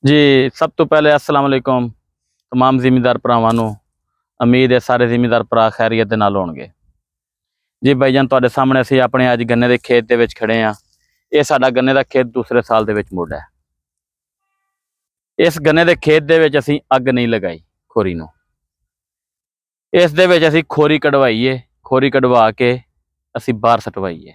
जी सब तो पहले अस्सलाम वालेकुम तमाम ਜ਼ਿਮੀਂਦਾਰ ਭਰਾਵਾਂ ਨੂੰ। उम्मीद है सारे ਜ਼ਿਮੀਂਦਾਰ ਭਰਾ खैरियत ਦੇ ਨਾਲ ਹੋਣਗੇ। जी भाईजान ਤੁਹਾਡੇ ਸਾਹਮਣੇ ਅਸੀਂ ਆਪਣੇ ਅੱਜ ਗੰਨੇ ਦੇ ਖੇਤ ਦੇ ਵਿੱਚ ਖੜੇ ਆ। ਇਹ ਸਾਡਾ ਗੰਨੇ ਦਾ ਖੇਤ ਦੂਸਰੇ ਸਾਲ ਦੇ ਵਿੱਚ ਮੁੱਢ ਹੈ। ਇਸ ਗੰਨੇ ਦੇ ਖੇਤ ਦੇ ਵਿੱਚ ਅਸੀਂ ਅੱਗ ਨਹੀਂ ਲਗਾਈ ਖੋਰੀ ਨੂੰ। ਇਸ ਦੇ ਵਿੱਚ ਅਸੀਂ ਖੋਰੀ ਕਢਵਾਈਏ, ਖੋਰੀ ਕਢਵਾ ਕੇ ਅਸੀਂ ਬਾਹਰ ਸਟਵਾਈਏ।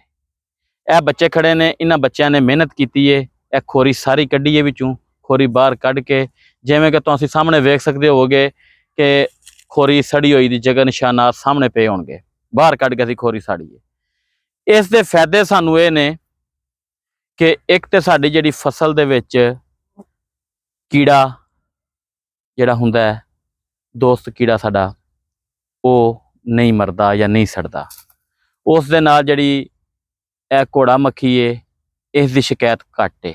ਇਹ ਬੱਚੇ ਖੜੇ ਨੇ, ਇਹਨਾਂ ਬੱਚਿਆਂ ਨੇ ਮਿਹਨਤ ਕੀਤੀ ਏ। ਇਹ ਖੋਰੀ ਸਾਰੀ ਕੱਢੀਏ ਵਿੱਚੋਂ, ਖੋਰੀ ਬਾਹਰ ਕੱਢ ਕੇ ਜਿਵੇਂ ਕਿ ਤੁਸੀਂ ਸਾਹਮਣੇ ਵੇਖ ਸਕਦੇ ਹੋਗੇ ਕਿ ਖੋਰੀ ਸੜੀ ਹੋਈ ਦੀ ਜਗ੍ਹਾ ਨਿਸ਼ਾਨਾਤ ਸਾਹਮਣੇ ਪਏ ਹੋਣਗੇ। ਬਾਹਰ ਕੱਢ ਕੇ ਅਸੀਂ ਖੋਰੀ ਸਾੜੀਏ। ਇਸ ਦੇ ਫਾਇਦੇ ਸਾਨੂੰ ਇਹ ਨੇ ਕਿ ਇੱਕ ਤੇ ਸਾਡੀ ਜਿਹੜੀ ਫਸਲ ਦੇ ਵਿੱਚ ਕੀੜਾ ਜਿਹੜਾ ਹੁੰਦਾ ਹੈ, ਦੋਸਤ ਕੀੜਾ ਸਾਡਾ, ਉਹ ਨਹੀਂ ਮਰਦਾ ਜਾਂ ਨਹੀਂ ਸੜਦਾ। ਉਸ ਦੇ ਨਾਲ ਜਿਹੜੀ ਇਹ ਘੋੜਾ ਮੱਖੀ ਏ, ਇਸ ਦੀ ਸ਼ਿਕਾਇਤ ਘੱਟ ਏ।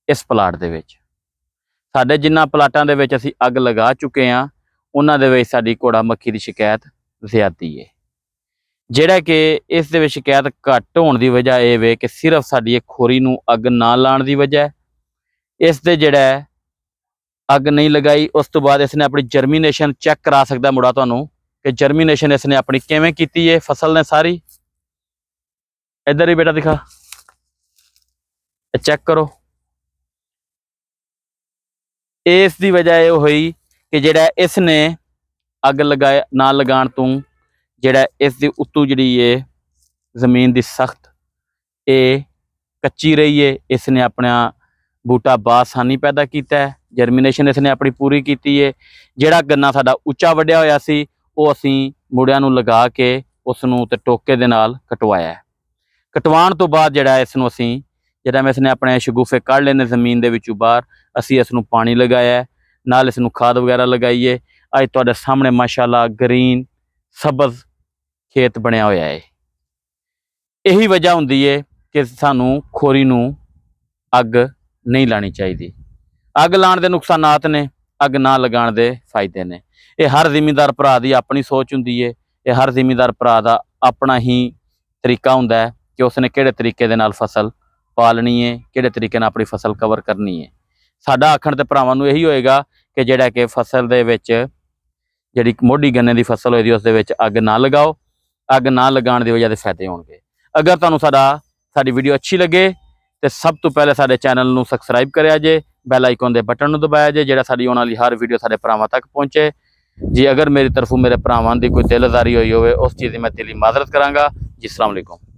ਇਸ ਪਲਾਟ ਦੇ ਵਿੱਚ ਸਾਡੇ ਜਿੰਨਾ ਪਲਾਟਾਂ ਦੇ ਵਿੱਚ ਅਸੀਂ ਅੱਗ ਲਗਾ ਚੁੱਕੇ ਹਾਂ, ਉਹਨਾਂ ਦੇ ਵਿੱਚ ਸਾਡੀ ਘੋੜਾ ਮੱਖੀ ਦੀ ਸ਼ਿਕਾਇਤ ਜ਼ਿਆਦੀ ਹੈ। ਜਿਹੜਾ ਕਿ ਇਸ ਦੇ ਵਿੱਚ ਸ਼ਿਕਾਇਤ ਘੱਟ ਹੋਣ ਦੀ ਵਜ੍ਹਾ ਇਹ ਵੇ ਕਿ ਸਿਰਫ ਸਾਡੀ ਇਹ ਖੋਰੀ ਨੂੰ ਅੱਗ ਨਾ ਲਾਉਣ ਦੀ ਵਜ੍ਹਾ। ਇਸ ਦੇ ਜਿਹੜਾ ਅੱਗ ਨਹੀਂ ਲਗਾਈ, ਉਸ ਤੋਂ ਬਾਅਦ ਇਸ ਨੇ ਆਪਣੀ ਜਰਮੀਨੇਸ਼ਨ ਚੈੱਕ ਕਰਾ ਸਕਦਾ ਮੁੰਡਾ ਤੁਹਾਨੂੰ ਕਿ ਜਰਮੀਨੇਸ਼ਨ ਇਸ ਨੇ ਆਪਣੀ ਕਿਵੇਂ ਕੀਤੀ ਹੈ ਫਸਲ ਨੇ ਸਾਰੀ। ਇੱਧਰ ਹੀ ਬੇਟਾ ਦਿਖਾ, ਚੈੱਕ ਕਰੋ। ਇਸ ਦੀ ਵਜ੍ਹਾ ਇਹ ਹੋਈ ਕਿ ਜਿਹੜਾ ਇਸ ਨੇ ਅੱਗ ਲਗਾਇਆ ਨਾ ਲਗਾਉਣ ਤੋਂ ਜਿਹੜਾ ਇਸ ਦੀ ਉੱਤੋਂ ਜਿਹੜੀ ਇਹ ਜ਼ਮੀਨ ਦੀ ਸਖਤ ਇਹ ਕੱਚੀ ਰਹੀ ਹੈ। ਇਸ ਨੇ ਆਪਣਾ ਬੂਟਾ ਬਾਸਾਨੀ ਪੈਦਾ ਕੀਤਾ ਹੈ, ਜਰਮੀਨੇਸ਼ਨ ਇਸ ਨੇ ਆਪਣੀ ਪੂਰੀ ਕੀਤੀ ਹੈ। ਜਿਹੜਾ ਗੰਨਾ ਸਾਡਾ ਉੱਚਾ ਵੱਢਿਆ ਹੋਇਆ ਸੀ, ਉਹ ਅਸੀਂ ਮੁੜਿਆਂ ਨੂੰ ਲਗਾ ਕੇ ਉਸ ਨੂੰ ਤੇ ਟੋਕੇ ਦੇ ਨਾਲ ਕਟਵਾਇਆ। ਕਟਵਾਉਣ ਤੋਂ ਬਾਅਦ ਜਿਹੜਾ ਇਸ ਨੂੰ ਅਸੀਂ ਜਿਹੜਾ ਇਸ ਨੇ ਆਪਣੇ ਸ਼ਗੂਫੇ ਕੱਢ ਲਏ ਨੇ ਜ਼ਮੀਨ ਦੇ ਵਿੱਚੋਂ ਬਾਹਰ, ਅਸੀਂ ਇਸ ਨੂੰ ਪਾਣੀ ਲਗਾਇਆ, ਨਾਲ ਇਸ ਨੂੰ ਖਾਦ ਵਗੈਰਾ ਲਗਾਈਏ। ਅੱਜ ਤੁਹਾਡੇ ਸਾਹਮਣੇ ਮਾਸ਼ਾਅੱਲਾ ਗ੍ਰੀਨ ਸਬਜ਼ ਖੇਤ ਬਣਿਆ ਹੋਇਆ ਹੈ। ਇਹੀ ਵਜ੍ਹਾ ਹੁੰਦੀ ਹੈ ਕਿ ਸਾਨੂੰ ਖੋਰੀ ਨੂੰ ਅੱਗ ਨਹੀਂ ਲਾਣੀ ਚਾਹੀਦੀ। ਅੱਗ ਲਾਉਣ ਦੇ ਨੁਕਸਾਨਾਤ ਨੇ, ਅੱਗ ਨਾ ਲਗਾਉਣ ਦੇ ਫਾਇਦੇ ਨੇ। ਇਹ ਹਰ ਜ਼ਿਮੀਂਦਾਰ ਭਰਾ ਦੀ ਆਪਣੀ ਸੋਚ ਹੁੰਦੀ ਹੈ। ਇਹ ਹਰ ਜ਼ਿਮੀਂਦਾਰ ਭਰਾ ਦਾ ਆਪਣਾ ਹੀ ਤਰੀਕਾ ਹੁੰਦਾ ਹੈ ਕਿ ਉਸਨੇ ਕਿਹੜੇ ਤਰੀਕੇ ਦੇ ਨਾਲ ਫਸਲ ਪਾਲਣੀ ਹੈ, ਕਿਹੜੇ ਤਰੀਕੇ ਨਾਲ ਆਪਣੀ ਫਸਲ ਕਵਰ ਕਰਨੀ ਹੈ। ਸਾਡਾ ਆਖਣ ਤੇ ਭਰਾਵਾਂ ਨੂੰ ਇਹੀ ਹੋਏਗਾ ਕਿ ਜਿਹੜਾ ਕਿ ਫਸਲ ਦੇ ਵਿੱਚ ਜਿਹੜੀ ਮੋਢੀ ਗੰਨੇ ਦੀ ਫਸਲ ਹੋਈ ਦੀ ਉਸ ਦੇ ਵਿੱਚ ਅੱਗ ਨਾ ਲਗਾਓ। ਅੱਗ ਨਾ ਲਗਾਉਣ ਦੀ ਵਜ੍ਹਾ ਦੇ ਫਾਇਦੇ ਹੋਣਗੇ। ਅਗਰ ਤੁਹਾਨੂੰ ਸਾਡੀ ਵੀਡੀਓ ਅੱਛੀ ਲੱਗੇ ਤੇ ਸਭ ਤੋਂ ਪਹਿਲੇ ਸਾਡੇ ਚੈਨਲ ਨੂੰ ਸਬਸਕ੍ਰਾਈਬ ਕਰਿਆ ਜੇ, ਬੈਲ ਆਈਕਨ ਦੇ ਬਟਨ ਨੂੰ ਦਬਾਇਆ ਜੇ, ਜਿਹੜਾ ਸਾਡੀ ਆਉਣ ਵਾਲੀ ਹਰ ਵੀਡੀਓ ਸਾਡੇ ਭਰਾਵਾਂ ਤੱਕ ਪਹੁੰਚੇ। ਜੀ ਅਗਰ ਮੇਰੀ ਤਰਫੋਂ ਮੇਰੇ ਭਰਾਵਾਂ ਦੀ ਕੋਈ ਦਿਲਆਜ਼ਾਰੀ ਹੋਈ ਹੋਵੇ, ਉਸ ਚੀਜ਼ ਦੀ ਮੈਂ ਦਿਲੀ ਮਾਜ਼ਰਤ ਕਰਾਂਗਾ। ਜੀ अस्सलाम वालेकुम।